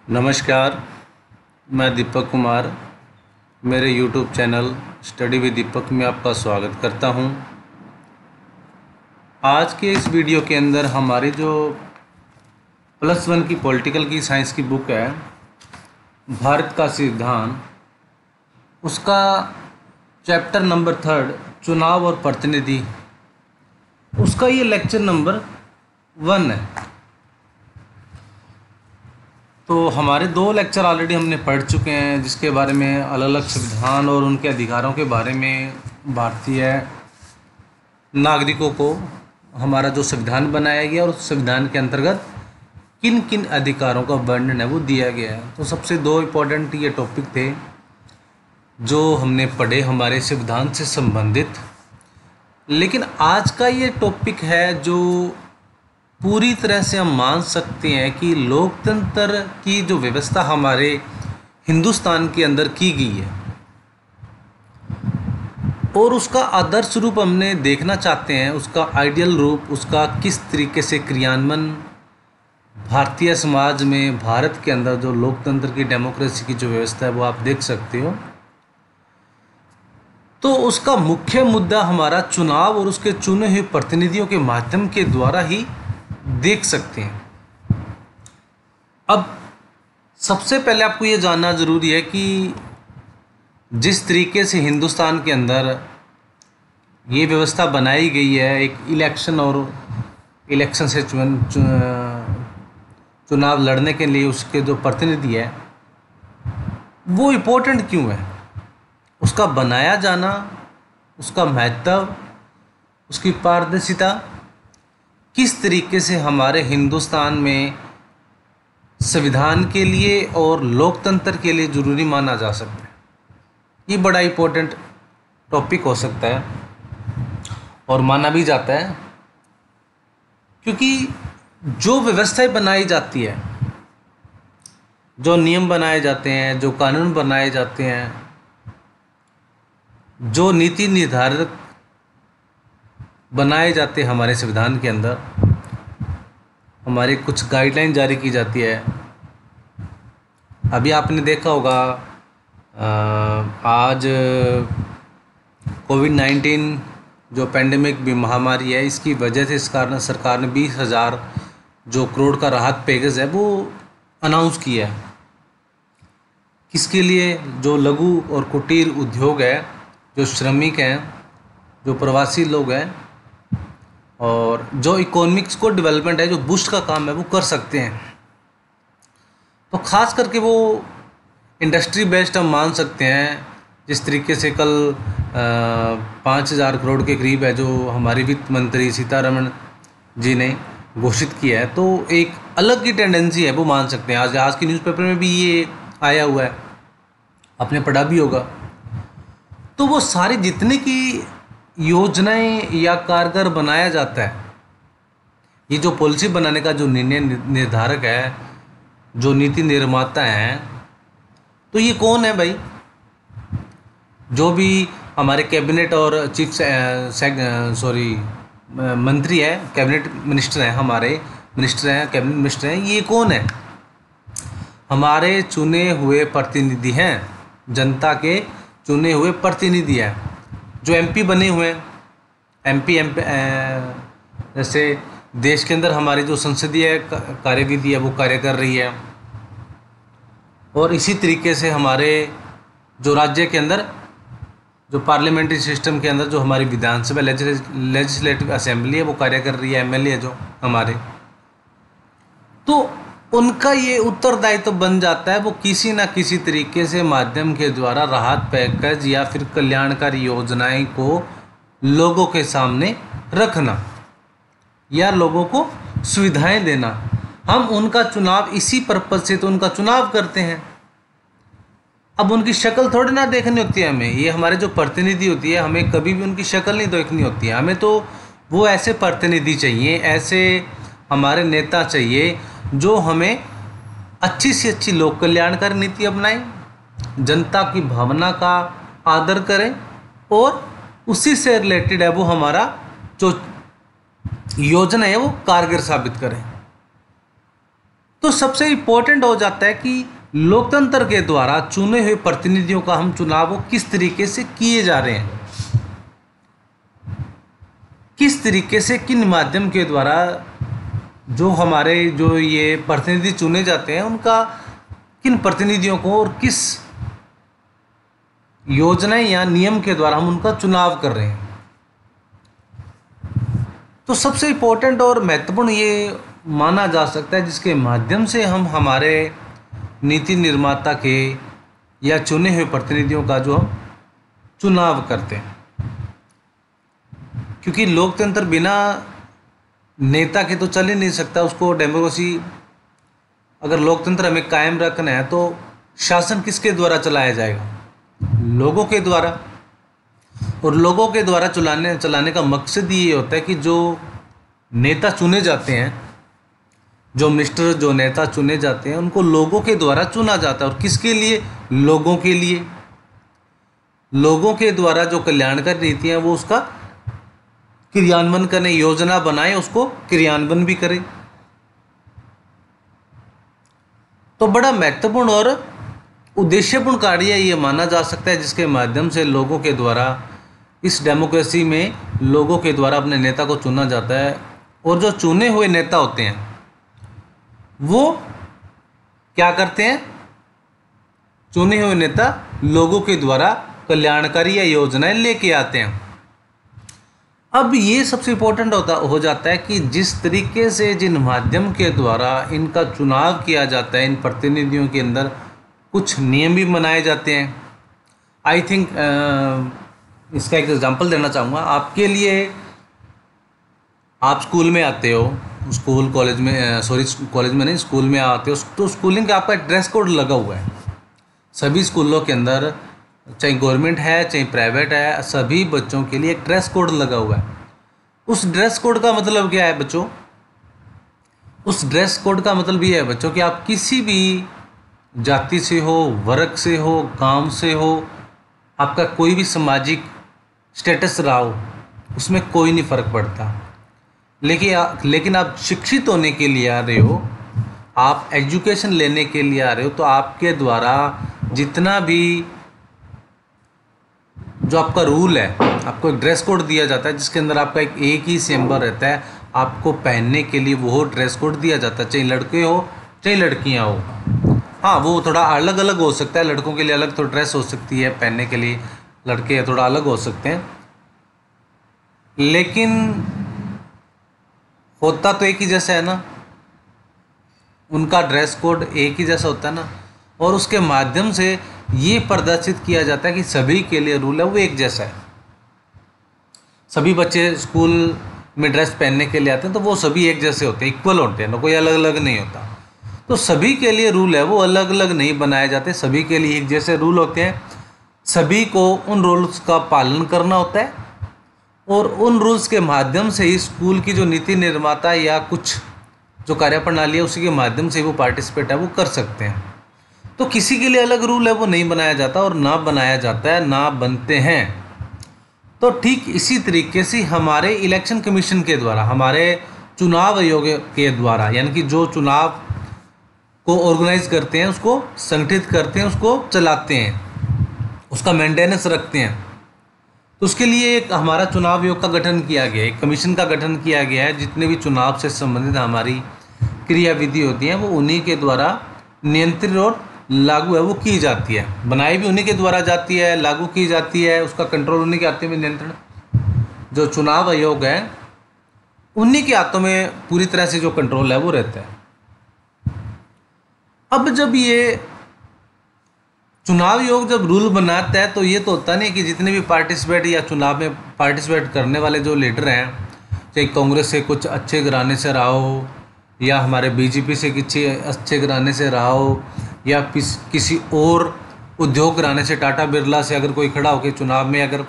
नमस्कार। मैं दीपक कुमार मेरे YouTube चैनल स्टडी विद दीपक में आपका स्वागत करता हूं। आज के इस वीडियो के अंदर हमारी जो +1 की पॉलिटिकल की साइंस की बुक है भारत का संविधान, उसका चैप्टर नंबर 3 चुनाव और प्रतिनिधि, उसका ये लेक्चर नंबर 1 है। तो हमारे 2 लेक्चर ऑलरेडी हमने पढ़ चुके हैं, जिसके बारे में अलग अलग संविधान और उनके अधिकारों के बारे में भारतीय नागरिकों को हमारा जो संविधान बनाया गया और उस संविधान के अंतर्गत किन किन अधिकारों का वर्णन है वो दिया गया है। तो सबसे 2 इम्पोर्टेंट ये टॉपिक थे जो हमने पढ़े हमारे संविधान से संबंधित। लेकिन आज का ये टॉपिक है जो पूरी तरह से हम मान सकते हैं कि लोकतंत्र की जो व्यवस्था हमारे हिंदुस्तान के अंदर की गई है और उसका आदर्श रूप हमने देखना चाहते हैं, उसका आइडियल रूप, उसका किस तरीके से क्रियान्वयन भारतीय समाज में, भारत के अंदर जो लोकतंत्र की, डेमोक्रेसी की जो व्यवस्था है वो आप देख सकते हो। तो उसका मुख्य मुद्दा हमारा चुनाव और उसके चुने हुए प्रतिनिधियों के माध्यम के द्वारा ही देख सकते हैं। अब सबसे पहले आपको ये जानना ज़रूरी है कि जिस तरीके से हिंदुस्तान के अंदर ये व्यवस्था बनाई गई है, एक इलेक्शन और इलेक्शन से चुनाव लड़ने के लिए उसके जो प्रतिनिधि है वो इम्पोर्टेंट क्यों है, उसका बनाया जाना, उसका महत्व, उसकी पारदर्शिता किस तरीके से हमारे हिंदुस्तान में संविधान के लिए और लोकतंत्र के लिए ज़रूरी माना जा सकता है। ये बड़ा इम्पोर्टेंट टॉपिक हो सकता है और माना भी जाता है, क्योंकि जो व्यवस्थाएं बनाई जाती है, जो नियम बनाए जाते हैं, जो कानून बनाए जाते हैं, जो नीति निर्धारक बनाए जाते हैं हमारे संविधान के अंदर, हमारे कुछ गाइडलाइन जारी की जाती है। अभी आपने देखा होगा आज कोविड-19 जो पेंडेमिक भी महामारी है, इसकी वजह से इस कारण सरकार ने 20,000 जो करोड़ का राहत पैकेज है वो अनाउंस किया है। किसके लिए? जो लघु और कुटीर उद्योग है, जो श्रमिक हैं, जो प्रवासी लोग हैं और जो इकोनॉमिक्स को डेवलपमेंट है, जो बूस्ट का काम है वो कर सकते हैं। तो ख़ास करके वो इंडस्ट्री बेस्ड हम मान सकते हैं। जिस तरीके से कल 5,000 करोड़ के करीब है जो हमारी वित्त मंत्री सीतारमण जी ने घोषित किया है, तो एक अलग की टेंडेंसी है वो मान सकते हैं। आज की न्यूज़पेपर में भी ये आया हुआ है, आपने पढ़ा भी होगा। तो वो सारी जितने की योजनाएं या कारगर बनाया जाता है, ये जो पॉलिसी बनाने का जो निर्णय निर्धारक है, जो नीति निर्माता हैं, तो ये कौन है भाई? जो भी हमारे कैबिनेट और मंत्री है, कैबिनेट मिनिस्टर हैं, हमारे मिनिस्टर हैं, कैबिनेट मिनिस्टर हैं, ये कौन है? हमारे चुने हुए प्रतिनिधि हैं, जनता के चुने हुए प्रतिनिधि हैं, जो एमपी बने हुए हैं। एमपी जैसे देश के अंदर हमारी जो संसदीय कार्यविधि है वो कार्य कर रही है, और इसी तरीके से हमारे जो राज्य के अंदर जो पार्लियामेंट्री सिस्टम के अंदर जो हमारी विधानसभा लेजिस्लेटिव असेंबली है वो कार्य कर रही है, एमएलए है जो हमारे, तो उनका ये उत्तरदायित्व तो बन जाता है वो किसी न किसी तरीके से माध्यम के द्वारा राहत पैकेज या फिर कल्याणकारी योजनाएं को लोगों के सामने रखना या लोगों को सुविधाएं देना। हम उनका चुनाव इसी पर्पज से तो उनका चुनाव करते हैं। अब उनकी शक्ल थोड़ी ना देखनी होती है हमें, ये हमारे जो प्रतिनिधि होती है हमें कभी भी उनकी शक्ल नहीं देखनी होती है। हमें तो वो ऐसे प्रतिनिधि चाहिए, ऐसे हमारे नेता चाहिए जो हमें अच्छी से अच्छी लोक कल्याणकारी नीति अपनाएं, जनता की भावना का आदर करें और उसी से रिलेटेड है वो हमारा जो योजना है वो कारगर साबित करें। तो सबसे इम्पोर्टेंट हो जाता है कि लोकतंत्र के द्वारा चुने हुए प्रतिनिधियों का हम चुनाव वो किस तरीके से किए जा रहे हैं, किस तरीके से किन माध्यम के द्वारा जो हमारे जो ये प्रतिनिधि चुने जाते हैं उनका किन प्रतिनिधियों को और किस योजना या नियम के द्वारा हम उनका चुनाव कर रहे हैं। तो सबसे इम्पोर्टेंट और महत्वपूर्ण ये माना जा सकता है जिसके माध्यम से हम हमारे नीति निर्माता के या चुने हुए प्रतिनिधियों का जो हम चुनाव करते हैं, क्योंकि लोकतंत्र बिना नेता के तो चल ही नहीं सकता। उसको डेमोक्रेसी अगर लोकतंत्र हमें कायम रखना है तो शासन किसके द्वारा चलाया जाएगा, लोगों के द्वारा। और लोगों के द्वारा चलाने का मकसद ये होता है कि जो नेता चुने जाते हैं, जो मिनिस्टर जो नेता चुने जाते हैं उनको लोगों के द्वारा चुना जाता है। और किसके लिए, लोगों के लिए। लोगों के द्वारा जो कल्याणकारी नीतियाँ वो उसका क्रियान्वयन करें, योजना बनाए उसको क्रियान्वयन भी करें। तो बड़ा महत्वपूर्ण और उद्देश्यपूर्ण कार्य ये माना जा सकता है जिसके माध्यम से लोगों के द्वारा इस डेमोक्रेसी में लोगों के द्वारा अपने नेता को चुना जाता है। और जो चुने हुए नेता होते हैं वो क्या करते हैं, चुने हुए नेता लोगों के द्वारा कल्याणकारी या योजनाएं लेके आते हैं। अब ये सबसे इम्पोर्टेंट हो जाता है कि जिस तरीके से जिन माध्यम के द्वारा इनका चुनाव किया जाता है, इन प्रतिनिधियों के अंदर कुछ नियम भी बनाए जाते हैं। आई थिंक इसका एक एग्जांपल देना चाहूँगा आपके लिए। आप स्कूल में आते हो, स्कूल कॉलेज में कॉलेज में नहीं, स्कूल में आते हो तो स्कूलिंग का आपका ड्रेस कोड लगा हुआ है। सभी स्कूलों के अंदर, चाहे गवर्नमेंट है चाहे प्राइवेट है, सभी बच्चों के लिए एक ड्रेस कोड लगा हुआ है। उस ड्रेस कोड का मतलब क्या है बच्चों? उस ड्रेस कोड का मतलब ये है बच्चों कि आप किसी भी जाति से हो, वर्ग से हो, गांव से हो, आपका कोई भी सामाजिक स्टेटस रहा हो, उसमें कोई नहीं फ़र्क पड़ता। लेकिन आप शिक्षित होने के लिए आ रहे हो, आप एजुकेशन लेने के लिए आ रहे हो, तो आपके द्वारा जितना भी जो आपका रूल है, आपको एक ड्रेस कोड दिया जाता है जिसके अंदर आपका एक ही सिंबल रहता है, आपको पहनने के लिए वो ड्रेस कोड दिया जाता है, चाहे लड़के हो चाहे लड़कियां हो। हाँ, वो थोड़ा अलग अलग हो सकता है, लड़कों के लिए अलग तो ड्रेस हो सकती है पहनने के लिए, लड़के थोड़ा अलग हो सकते हैं, लेकिन होता तो एक ही जैसा है ना। उनका ड्रेस कोड एक ही जैसा होता है ना। और उसके माध्यम से ये प्रदर्शित किया जाता है कि सभी के लिए रूल है वो एक जैसा है। सभी बच्चे स्कूल में ड्रेस पहनने के लिए आते हैं तो वो सभी एक जैसे होते हैं, इक्वल होते हैं ना, कोई अलग अलग नहीं होता। तो सभी के लिए रूल है वो अलग अलग नहीं बनाए जाते, सभी के लिए एक जैसे रूल होते हैं। सभी को उन रूल्स का पालन करना होता है और उन रूल्स के माध्यम से ही स्कूल की जो नीति निर्माता या कुछ जो कार्यप्रणाली है उसी के माध्यम से वो पार्टिसिपेट है वो कर सकते हैं। तो किसी के लिए अलग रूल है वो नहीं बनाया जाता और ना बनाया जाता है, ना बनते हैं। तो ठीक इसी तरीके से हमारे इलेक्शन कमीशन के द्वारा, हमारे चुनाव आयोग के द्वारा, यानी कि जो चुनाव को ऑर्गेनाइज करते हैं, उसको संगठित करते हैं, उसको चलाते हैं, उसका मेंटेनेंस रखते हैं, तो उसके लिए एक हमारा चुनाव आयोग का गठन किया गया है, एक कमीशन का गठन किया गया है। जितने भी चुनाव से संबंधित हमारी क्रियाविधि होती हैं वो उन्हीं के द्वारा नियंत्रित और लागू है वो की जाती है। बनाई भी उन्हीं के द्वारा जाती है, लागू की जाती है, उसका कंट्रोल उन्हीं के हाथों में, नियंत्रण जो चुनाव आयोग है उन्हीं के हाथों में पूरी तरह से जो कंट्रोल है वो रहता है। अब जब ये चुनाव आयोग जब रूल बनाता है तो ये तो होता नहीं कि जितने भी पार्टिसिपेट या चुनाव में पार्टिसिपेट करने वाले जो लीडर हैं, चाहे कांग्रेस से कुछ अच्छे घराने से रहा हो या हमारे बीजेपी से किसी अच्छे घराने से रहा हो या किसी और उद्योग घराने से, टाटा बिरला से अगर कोई खड़ा होकर चुनाव में अगर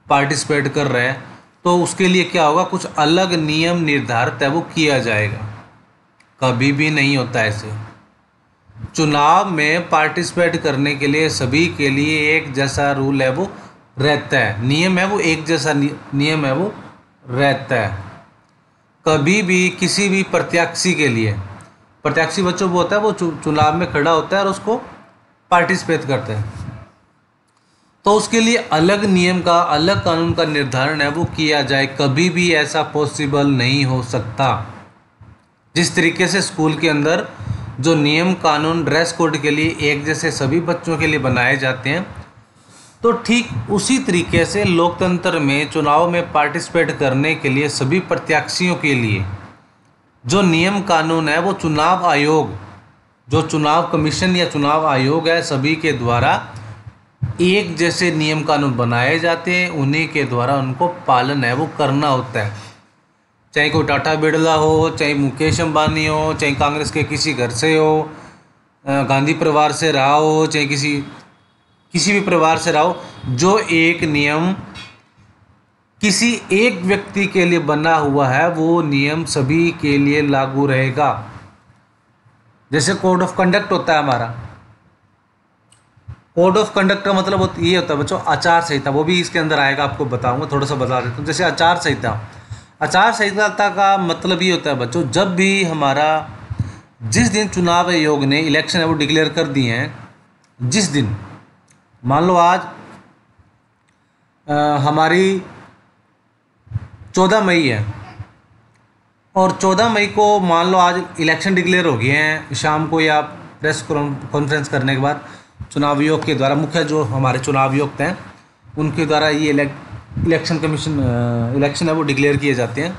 पार्टिसिपेट कर रहा है तो उसके लिए क्या होगा, कुछ अलग नियम निर्धारित है वो किया जाएगा। कभी भी नहीं होता ऐसे। चुनाव में पार्टिसिपेट करने के लिए सभी के लिए एक जैसा रूल है वो रहता है, नियम है वो एक जैसा नियम है वो रहता है। कभी भी किसी भी प्रत्याशी के लिए प्रत्याशी बच्चों वो होता है, वो चुनाव में खड़ा होता है और उसको पार्टिसिपेट करते हैं। तो उसके लिए अलग नियम का, अलग कानून का निर्धारण है वो किया जाए, कभी भी ऐसा पॉसिबल नहीं हो सकता। जिस तरीके से स्कूल के अंदर जो नियम कानून ड्रेस कोड के लिए एक जैसे सभी बच्चों के लिए बनाए जाते हैं, तो ठीक उसी तरीके से लोकतंत्र में चुनाव में पार्टिसिपेट करने के लिए सभी प्रत्याशियों के लिए जो नियम कानून है वो चुनाव आयोग, जो चुनाव कमीशन या चुनाव आयोग है, सभी के द्वारा एक जैसे नियम कानून बनाए जाते हैं, उन्हीं के द्वारा उनको पालन है वो करना होता है। चाहे कोई टाटा बिरला हो, चाहे मुकेश अंबानी हो, चाहे कांग्रेस के किसी घर से हो, गांधी परिवार से रहा हो, चाहे किसी भी परिवार से रहा हो, जो एक नियम किसी एक व्यक्ति के लिए बना हुआ है वो नियम सभी के लिए लागू रहेगा। जैसे कोड ऑफ कंडक्ट होता है हमारा, कोड ऑफ कंडक्ट का मतलब ये होता है बच्चों आचार संहिता, वो भी इसके अंदर आएगा, आपको बताऊंगा, थोड़ा सा बता देता हूँ। जैसे आचार संहिता, आचार संहिता का मतलब ये होता है बच्चों, जब भी हमारा जिस दिन चुनाव आयोग ने इलेक्शन है वो डिक्लेयर कर दिए हैं, जिस दिन मान लो आज हमारी 14 मई है और 14 मई को मान लो आज इलेक्शन डिक्लेयर हो गए हैं शाम को या प्रेस कॉन्फ्रेंस करने के बाद चुनाव आयोग के द्वारा, मुख्य जो हमारे चुनाव आयुक्त हैं उनके द्वारा ये इलेक्शन कमीशन इलेक्शन है वो डिक्लेयर किए जाते हैं।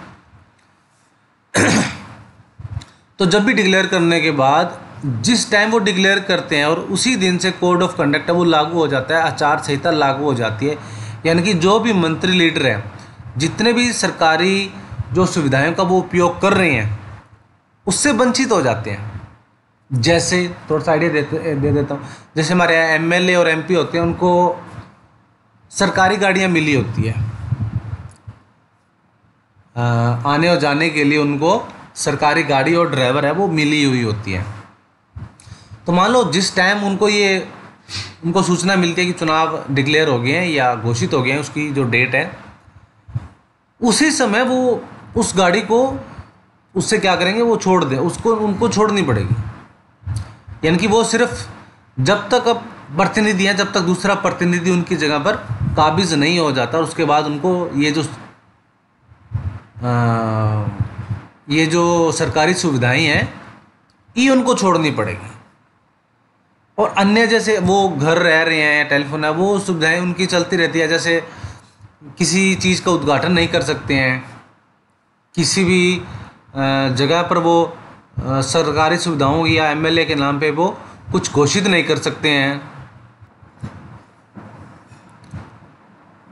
तो जब भी डिक्लेयर करने के बाद जिस टाइम वो डिक्लेयर करते हैं और उसी दिन से कोड ऑफ कंडक्ट है वो लागू हो जाता है, आचार संहिता लागू हो जाती है। यानी कि जो भी मंत्री लीडर हैं, जितने भी सरकारी जो सुविधाओं का वो उपयोग कर रहे हैं उससे वंचित हो जाते हैं। जैसे थोड़ा सा आइडिया दे देता हूँ, जैसे हमारे एमएलए और एमपी होते हैं, उनको सरकारी गाड़ियाँ मिली होती है, आने और जाने के लिए उनको सरकारी गाड़ी और ड्राइवर है वो मिली हुई होती है। तो मान लो जिस टाइम उनको सूचना मिलती है कि चुनाव डिक्लेयर हो गए हैं या घोषित हो गए हैं, उसकी जो डेट है, उसी समय वो उस गाड़ी को उससे क्या करेंगे, वो छोड़ दें, उनको छोड़नी पड़ेगी। यानी कि वो सिर्फ जब तक अब प्रतिनिधि हैं, जब तक दूसरा प्रतिनिधि उनकी जगह पर काबिज नहीं हो जाता, और उसके बाद उनको ये जो सरकारी सुविधाएं हैं ये उनको छोड़नी पड़ेगी। और अन्य जैसे वो घर रह रहे हैं, टेलीफोन है, वो सुविधाएं उनकी चलती रहती है। जैसे किसी चीज़ का उद्घाटन नहीं कर सकते हैं, किसी भी जगह पर वो सरकारी सुविधाओं या एमएलए के नाम पे वो कुछ घोषित नहीं कर सकते हैं।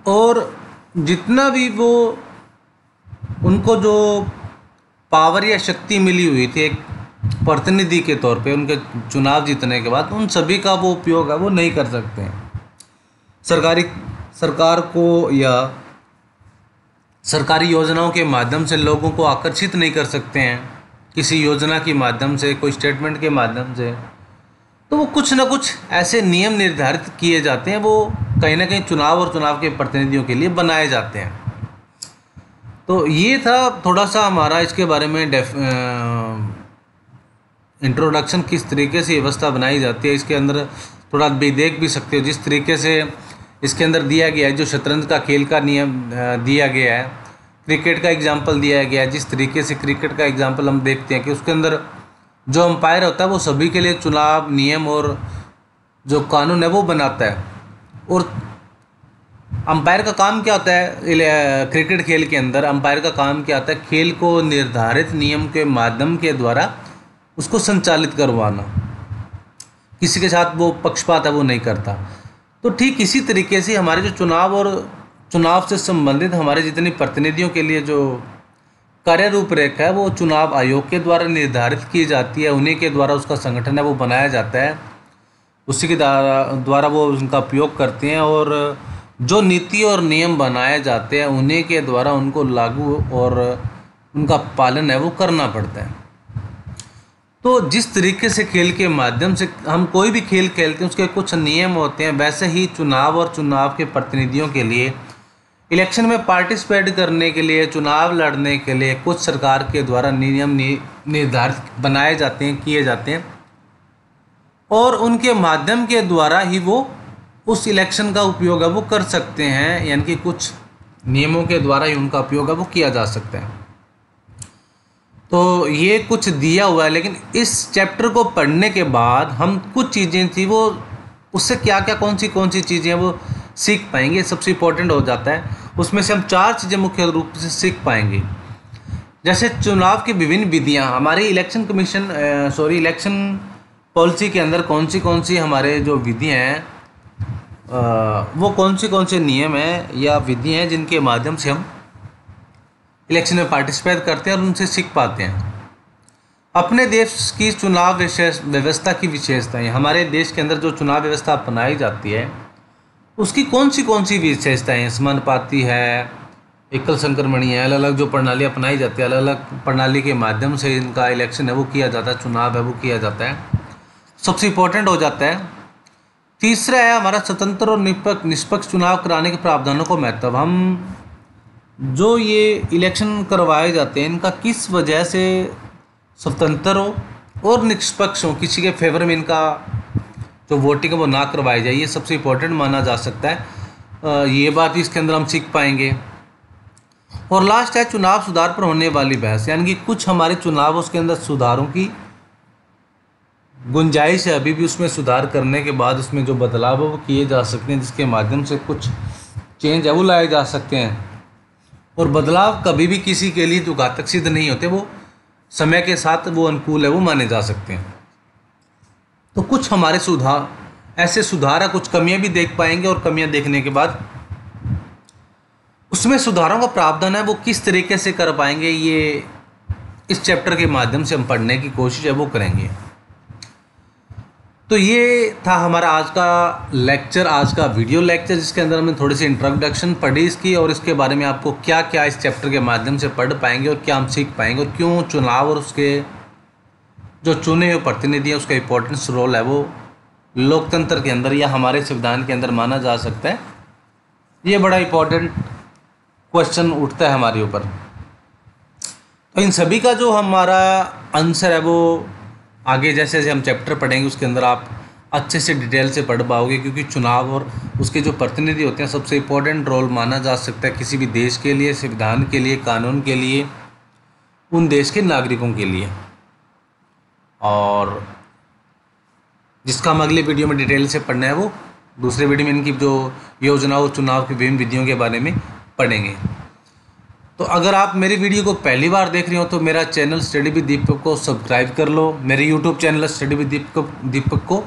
और जितना भी वो उनको जो पावर या शक्ति मिली हुई थी एक प्रतिनिधि के तौर पे उनके चुनाव जीतने के बाद, उन सभी का वो उपयोग है वो नहीं कर सकते हैं। सरकार को या सरकारी योजनाओं के माध्यम से लोगों को आकर्षित नहीं कर सकते हैं, किसी योजना के माध्यम से, कोई स्टेटमेंट के माध्यम से। तो वो कुछ ना कुछ ऐसे नियम निर्धारित किए जाते हैं, वो कहीं ना कहीं चुनाव और चुनाव के प्रतिनिधियों के लिए बनाए जाते हैं। तो ये था थोड़ा सा हमारा इसके बारे में इंट्रोडक्शन, किस तरीके से व्यवस्था बनाई जाती है। इसके अंदर थोड़ा भी देख भी सकते हो जिस तरीके से इसके अंदर दिया गया है, जो शतरंज का खेल का नियम दिया गया है, क्रिकेट का एग्जाम्पल दिया गया है। जिस तरीके से क्रिकेट का एग्जाम्पल हम देखते हैं कि उसके अंदर जो अंपायर होता है वो सभी के लिए चुनाव नियम और जो कानून है वो बनाता है। और अंपायर का काम क्या होता है, क्रिकेट खेल के अंदर अंपायर का काम क्या होता है, खेल को निर्धारित नियम के माध्यम के द्वारा उसको संचालित करवाना। किसी के साथ वो पक्षपात है वो नहीं करता। तो ठीक इसी तरीके से हमारे जो चुनाव और चुनाव से संबंधित हमारे जितने प्रतिनिधियों के लिए जो कार्य रूपरेखा है वो चुनाव आयोग के द्वारा निर्धारित की जाती है, उन्हीं के द्वारा उसका संगठन है वो बनाया जाता है, उसी के द्वारा वो उनका उपयोग करते हैं। और जो नीति और नियम बनाए जाते हैं उन्हीं के द्वारा उनको लागू और उनका पालन है वो करना पड़ता है। तो जिस तरीके से खेल के माध्यम से हम कोई भी खेल खेलते हैं उसके कुछ नियम होते हैं, वैसे ही चुनाव और चुनाव के प्रतिनिधियों के लिए इलेक्शन में पार्टिसिपेट करने के लिए, चुनाव लड़ने के लिए कुछ सरकार के द्वारा नियम निर्धारित बनाए जाते हैं, किए जाते हैं, और उनके माध्यम के द्वारा ही वो उस इलेक्शन का उपयोग है वो कर सकते हैं, यानी कि कुछ नियमों के द्वारा ही उनका उपयोग है वो किया जा सकता है। तो ये कुछ दिया हुआ है, लेकिन इस चैप्टर को पढ़ने के बाद हम कुछ चीज़ें थी वो उससे क्या क्या कौन सी चीज़ें वो सीख पाएंगे, सबसे इम्पोर्टेंट हो जाता है। उसमें से हम 4 चीज़ें मुख्य रूप से सीख पाएंगे। जैसे चुनाव की विभिन्न विधियां, हमारी इलेक्शन पॉलिसी के अंदर कौन सी हमारे जो विधियां हैं, वो कौन से नियम हैं या विधि हैं जिनके माध्यम से हम इलेक्शन में पार्टिसिपेट करते हैं और उनसे सीख पाते हैं। अपने देश की चुनाव व्यवस्था की विशेषताएं, हमारे देश के अंदर जो चुनाव व्यवस्था अपनाई जाती है उसकी कौन सी विशेषताएं, समानुपाती है, एकल संक्रमणीय है, अलग अलग जो प्रणाली अपनाई जाती है, अलग अलग प्रणाली के माध्यम से इनका इलेक्शन है वो किया जाता है, चुनाव है वो किया जाता है, सबसे इम्पोर्टेंट हो जाता है। तीसरा है हमारा स्वतंत्र और निष्पक्ष चुनाव कराने के प्रावधानों को महत्व। हम जो ये इलेक्शन करवाए जाते हैं इनका किस वजह से स्वतंत्र हो और निष्पक्ष हो, किसी के फेवर में इनका जो वोटिंग है वो ना करवाई जाए, ये सबसे इम्पोर्टेंट माना जा सकता है। ये बात इसके अंदर हम सीख पाएंगे। और लास्ट है चुनाव सुधार पर होने वाली बहस, यानी कि कुछ हमारे चुनाव उसके अंदर सुधारों की गुंजाइश है, अभी भी उसमें सुधार करने के बाद उसमें जो बदलाव है वो किए जा सकते हैं, जिसके माध्यम से कुछ चेंज है वो लाए जा सकते हैं। और बदलाव कभी भी किसी के लिए तो घातक सिद्ध नहीं होते, वो समय के साथ वो अनुकूल है वो माने जा सकते हैं। तो कुछ हमारे ऐसे सुधार है, कुछ कमियां भी देख पाएंगे, और कमियां देखने के बाद उसमें सुधारों का प्रावधान है वो किस तरीके से कर पाएंगे, ये इस चैप्टर के माध्यम से हम पढ़ने की कोशिश है वो करेंगे। तो ये था हमारा आज का लेक्चर, आज का वीडियो लेक्चर, जिसके अंदर हमने थोड़ी सी इंट्रोडक्शन पढ़ी इसकी, और इसके बारे में आपको क्या क्या इस चैप्टर के माध्यम से पढ़ पाएंगे और क्या हम सीख पाएंगे, और क्यों चुनाव और उसके जो चुने हुए प्रतिनिधि है उसका इम्पोर्टेंस रोल है वो लोकतंत्र के अंदर या हमारे संविधान के अंदर माना जा सकता है। ये बड़ा इम्पोर्टेंट क्वेश्चन उठता है हमारे ऊपर। तो इन सभी का जो हमारा आंसर है वो आगे जैसे जैसे हम चैप्टर पढ़ेंगे उसके अंदर आप अच्छे से डिटेल से पढ़ पाओगे, क्योंकि चुनाव और उसके जो प्रतिनिधि होते हैं सबसे इम्पोर्टेंट रोल माना जा सकता है किसी भी देश के लिए, संविधान के लिए, कानून के लिए, उन देश के नागरिकों के लिए। और जिसका हम अगले वीडियो में डिटेल से पढ़ना है वो दूसरे वीडियो में इनकी जो योजना और चुनाव की विभिन्न विधियों के बारे में पढ़ेंगे। तो अगर आप मेरी वीडियो को पहली बार देख रहे हो तो मेरा चैनल स्टडी विद दीपक को सब्सक्राइब कर लो, मेरे यूट्यूब चैनल स्टडी विद दीपक को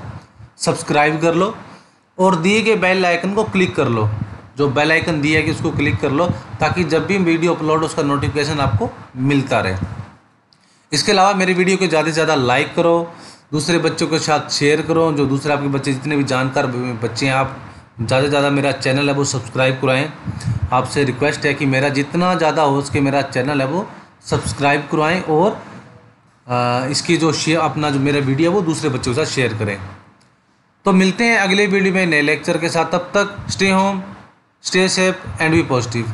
सब्सक्राइब कर लो, और दिए गए बेल आइकन को क्लिक कर लो, जो बेल आइकन दिया है कि उसको क्लिक कर लो, ताकि जब भी वीडियो अपलोड हो उसका नोटिफिकेशन आपको मिलता रहे। इसके अलावा मेरी वीडियो को ज़्यादा से ज़्यादा लाइक करो, दूसरे बच्चों के साथ शेयर करो, जो दूसरे आपके बच्चे जितने भी जानकार बच्चे हैं आप ज़्यादा से ज़्यादा मेरा चैनल है वो सब्सक्राइब करवाएं। आपसे रिक्वेस्ट है कि मेरा जितना ज़्यादा हो सके मेरा चैनल है वो सब्सक्राइब करवाएं, और इसकी जो शेयर अपना जो मेरा वीडियो है वो दूसरे बच्चों के साथ शेयर करें। तो मिलते हैं अगले वीडियो में नए लेक्चर के साथ, तब तक stay home, stay safe and be positive.